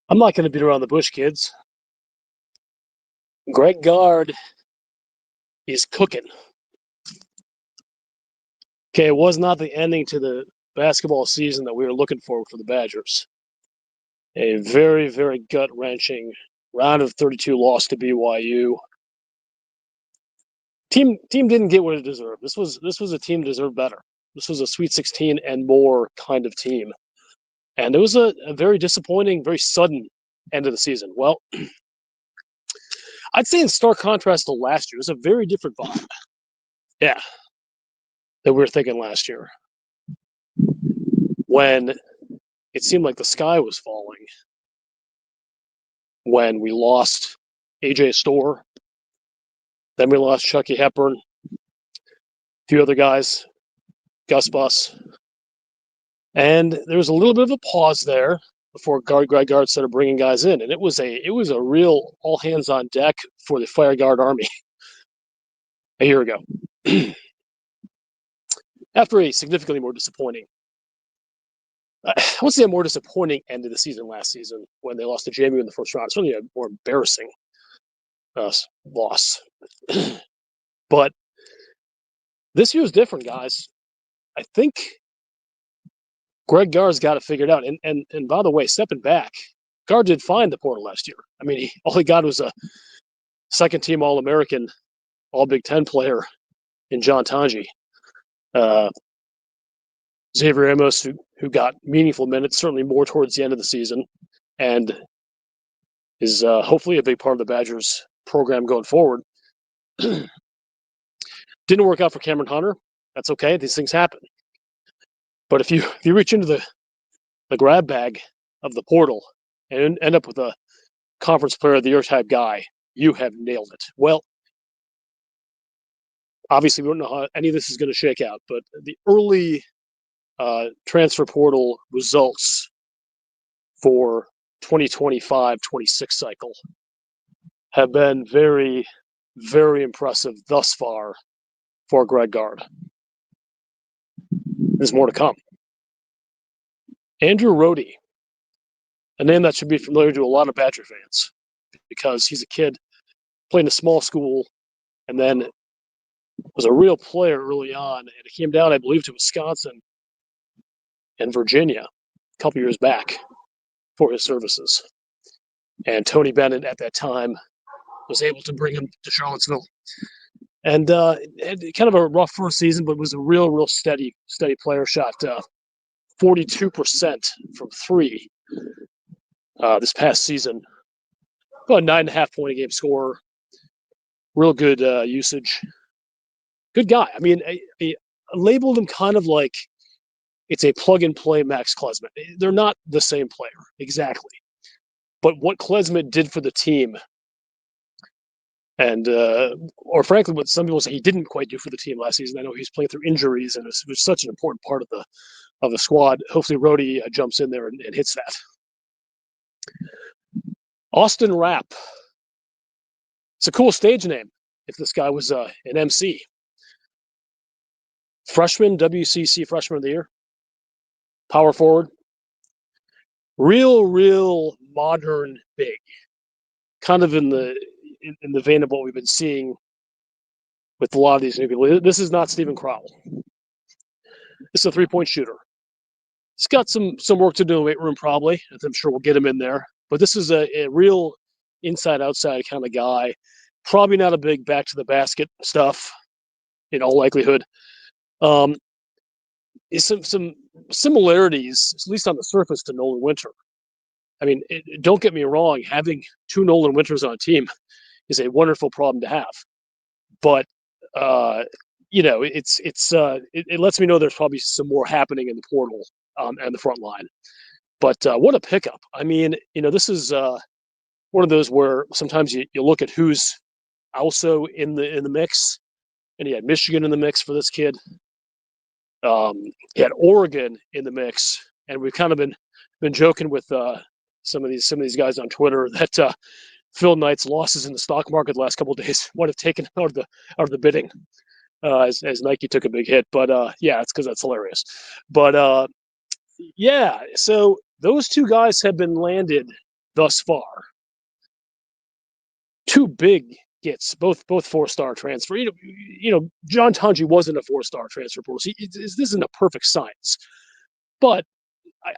I'm not going to beat around the bush, kids. Greg Gard is cooking. Okay, it was not the ending to the basketball season that we were looking for the Badgers. A very, very gut-wrenching round of 32 loss to BYU. Team didn't get what it deserved. This was a team that deserved better. This was a Sweet 16 and more kind of team. And it was a very disappointing, very sudden end of the season. Well, I'd say in stark contrast to last year, it was a very different vibe. Yeah, that we were thinking last year, when it seemed like the sky was falling, when we lost AJ Storr, then we lost Chucky Hepburn, a few other guys, Gus Bus, and there was a little bit of a pause there before Greg Gard started bringing guys in, and it was a real all hands on deck for the Fire Guard Army a year ago. After a significantly more disappointing, I won't say a more disappointing end of the season last season when they lost to JMU in the first round. Certainly a more embarrassing loss. But this year's different, guys. I think Greg Gard's got it figured out. And by the way, stepping back, Gard did fine the portal last year. I mean, all he got was a second-team All-American, All-Big Ten player in John Tanji. Xavier Amos, who got meaningful minutes, certainly more towards the end of the season, and is hopefully a big part of the Badgers program going forward. Didn't work out for Cameron Hunter. That's okay. These things happen. But if you reach into the grab bag of the portal and end up with a conference player of the year type guy, you have nailed it. Well, obviously we don't know how any of this is going to shake out, but the early transfer portal results for 2025-26 cycle have been very, very impressive thus far for Greg Gard. There's more to come. Andrew Rohde, a name that should be familiar to a lot of Badger fans because he's a kid playing a small school and then was a real player early on. And it came down, I believe, to Wisconsin and Virginia a couple years back for his services. And Tony Bennett at that time was able to bring him to Charlottesville. And had kind of a rough first season, but was a real steady player. Shot 42% from three this past season. About 9.5 point a game scorer. Real good usage. Good guy. I mean, I labeled him kind of like it's a plug and play Max Klesmit. They're not the same player exactly, but what Klesmit did for the team, and or frankly, what some people say he didn't quite do for the team last season. I know he's playing through injuries, and it was such an important part of the squad. Hopefully, Rohde jumps in there and hits that. Austin Rapp. It's a cool stage name if this guy was an MC. Freshman, WCC Freshman of the Year. Power forward. Real modern big. Kind of in the vein of what we've been seeing with a lot of these new people. This is not Stephen Crowell. This is a three-point shooter. He's got some work to do in the weight room probably. I'm sure we'll get him in there. But this is a real inside-outside kind of guy. Probably not a big back-to-the-basket stuff in all likelihood. Some similarities, at least on the surface, to Nolan Winter. I mean, don't get me wrong. Having two Nolan Winters on a team is a wonderful problem to have. But it lets me know there's probably some more happening in the portal and the front line. But what a pickup! I mean, this is one of those where sometimes you look at who's also in the mix, and you had Michigan in the mix for this kid. You had Oregon in the mix, and we've kind of been joking with some of these guys on Twitter that Phil Knight's losses in the stock market the last couple of days would have taken out of the bidding as Nike took a big hit. But yeah, it's because that's hilarious. But yeah, so those two guys have been landed thus far, two big gets, both 4-star transfer. John Tanji wasn't a 4-star transfer portal. So this isn't a perfect science, but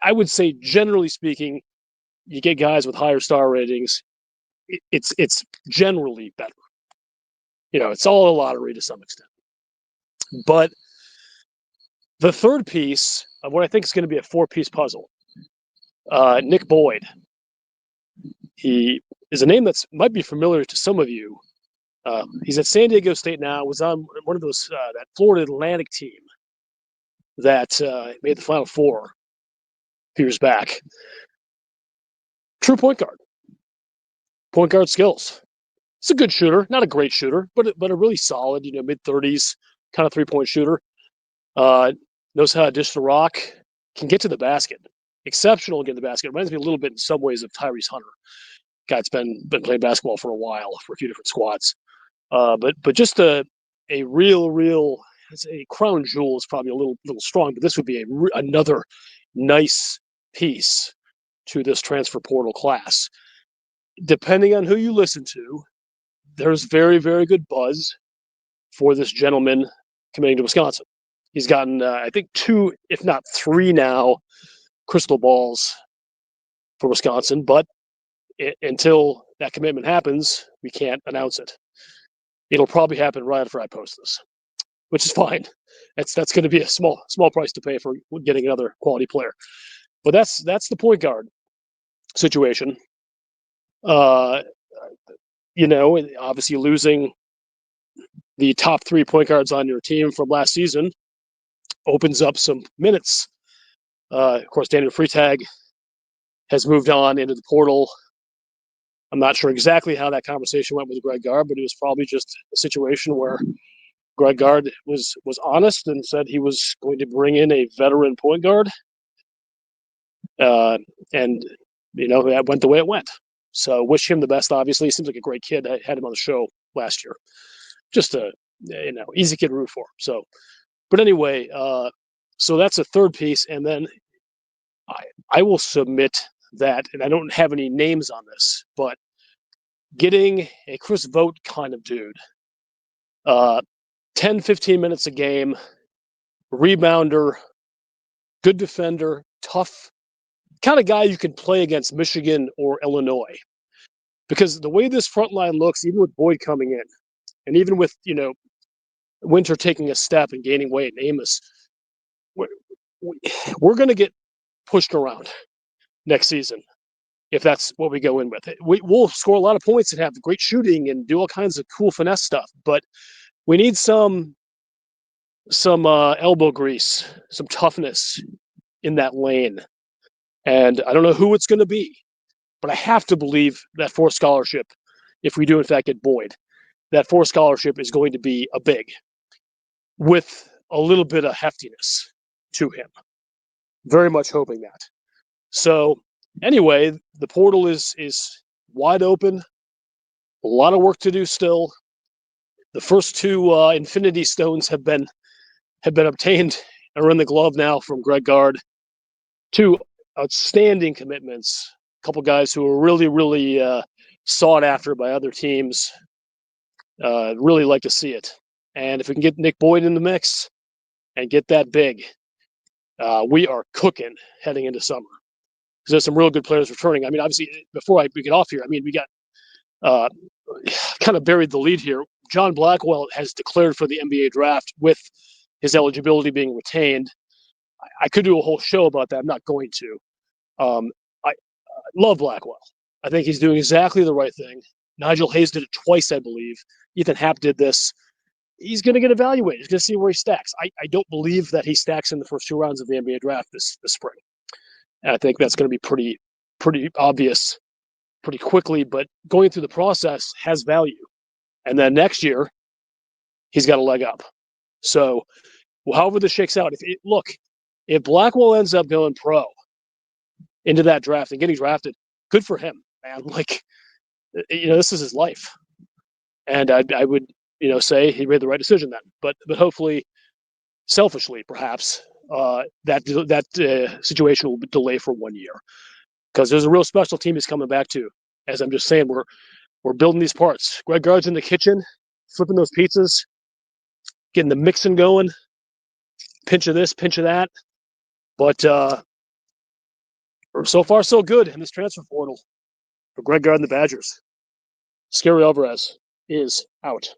I would say, generally speaking, you get guys with higher star ratings. It's generally better. It's all a lottery to some extent. But the third piece of what I think is going to be a 4-piece puzzle, Nick Boyd. He is a name that might be familiar to some of you. He's at San Diego State now. Was on one of those that Florida Atlantic team that made the Final Four a few years back. True point guard skills. It's a good shooter, not a great shooter, but a really solid, mid-30s kind of 3-point shooter. Knows how to dish the rock, can get to the basket. Exceptional getting the basket. Reminds me a little bit in some ways of Tyrese Hunter. Guy's been playing basketball for a while for a few different squads. But just a real it's a crown jewel is probably a little strong, but this would be another nice piece to this transfer portal class. Depending on who you listen to, there's very, very good buzz for this gentleman committing to Wisconsin. He's gotten, I think, 2, if not 3 now, crystal balls for Wisconsin. But until that commitment happens, we can't announce it. It'll probably happen right after I post this, which is fine. That's going to be a small price to pay for getting another quality player. But that's the point guard situation. Obviously losing the top 3 point guards on your team from last season opens up some minutes. Of course, Daniel Freitag has moved on into the portal. I'm not sure exactly how that conversation went with Greg Gard, but it was probably just a situation where Greg Gard was honest and said he was going to bring in a veteran point guard. And that went the way it went. So wish him the best, obviously. He seems like a great kid. I had him on the show last year. Just a, easy kid to root for. So, but anyway, so that's a third piece. And then I will submit that, and I don't have any names on this, but getting a Chris Vogt kind of dude, 10, 15 minutes a game, rebounder, good defender, tough, kind of guy you can play against Michigan or Illinois. Because the way this front line looks, even with Boyd coming in, and even with, Winter taking a step and gaining weight, and Amos, we're going to get pushed around next season if that's what we go in with. We'll score a lot of points and have great shooting and do all kinds of cool finesse stuff, but we need some elbow grease, some toughness in that lane. And I don't know who it's going to be, but I have to believe that for scholarship, if we do in fact get Boyd, that for scholarship is going to be a big with a little bit of heftiness to him. Very much hoping that. So anyway, the portal is wide open. A lot of work to do still. The first 2 Infinity Stones have been obtained and are in the glove now from Greg Gard. 2 outstanding commitments. A couple guys who are really, really sought after by other teams. Really like to see it. And if we can get Nick Boyd in the mix and get that big, we are cooking heading into summer. Because there's some real good players returning. I mean, obviously, before we get off here, we got kind of buried the lead here. John Blackwell has declared for the NBA draft with his eligibility being retained. I could do a whole show about that. I'm not going to. I love Blackwell. I think he's doing exactly the right thing. Nigel Hayes did it twice, I believe. Ethan Happ did this. He's going to get evaluated. He's going to see where he stacks. I don't believe that he stacks in the first 2 rounds of the NBA draft this spring. And I think that's going to be pretty obvious pretty quickly, but going through the process has value. And then next year, he's got a leg up. So however this shakes out, if Blackwell ends up going pro into that draft and getting drafted, good for him, man. This is his life. And I would, say he made the right decision then. But hopefully, selfishly, perhaps, that situation will delay for 1 year. because there's a real special team he's coming back to. As I'm just saying, we're building these parts. Greg Gard's in the kitchen, flipping those pizzas, getting the mixing going, pinch of this, pinch of that. But so far, so good in this transfer portal for Greg Gard and the Badgers. Scary Alvarez is out.